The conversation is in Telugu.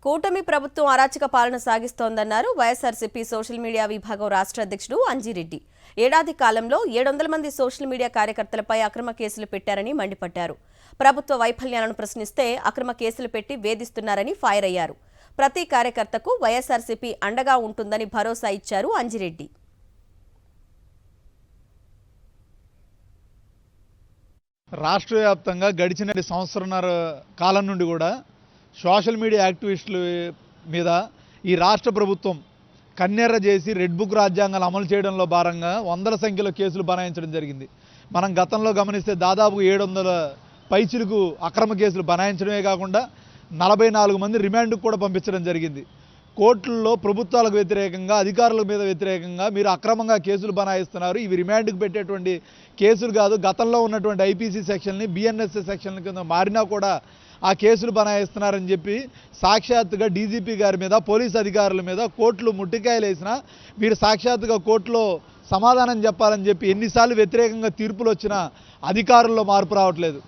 కూటమి ప్రభుత్వం అరాచక పాలన సాగిస్తోందన్నారు వైఎస్ఆర్సీపీ సోషల్ మీడియా విభాగం రాష్ట్ర అధ్యక్షుడు అంజిరెడ్డి. ఏడాది కాలంలో 700 మంది సోషల్ మీడియా కార్యకర్తలపై అక్రమ కేసులు పెట్టారని మండిపడ్డారు. ప్రభుత్వ వైఫల్యాలను ప్రశ్నిస్తే అక్రమ కేసులు పెట్టి వేధిస్తున్నారని ఫైర్ అయ్యారు. ప్రతి కార్యకర్తకు వైఎస్ఆర్సీపీ అండగా ఉంటుందని భరోసా ఇచ్చారు అంజిరెడ్డి. రాష్ట్ర వ్యాప్తంగా గడిచిన సంవత్సరన్నర కాలం నుండి కూడా సోషల్ మీడియా యాక్టివిస్టుల మీద ఈ రాష్ట్ర ప్రభుత్వం కన్నెర్ర చేసి రెడ్ బుక్ రాజ్యాంగాలు అమలు చేయడంలో భాగంగా వందల సంఖ్యలో కేసులు బనాయించడం జరిగింది. మనం గతంలో గమనిస్తే దాదాపు 700 పైచిలకు అక్రమ కేసులు బనాయించడమే కాకుండా 44 మంది రిమాండ్కు కూడా పంపించడం జరిగింది. కోర్టుల్లో ప్రభుత్వాలకు వ్యతిరేకంగా అధికారుల మీద వ్యతిరేకంగా మీరు అక్రమంగా కేసులు బనాయిస్తున్నారు, ఇవి రిమాండ్కు పెట్టేటువంటి కేసులు కాదు, గతంలో ఉన్నటువంటి ఐపీసీ సెక్షన్ని బిఎన్ఎస్ఏ సెక్షన్ల కింద మారినా కూడా ఆ కేసులు బనాయిస్తున్నారని చెప్పి సాక్షాత్తుగా డీజీపీ గారి మీద పోలీసు అధికారుల మీద కోర్టులు ముట్టికాయలు వేసినా మీరు సాక్షాత్తుగా కోర్టులో సమాధానం చెప్పాలని చెప్పి ఎన్నిసార్లు వ్యతిరేకంగా తీర్పులు వచ్చినా అధికారుల్లో మార్పు రావట్లేదు.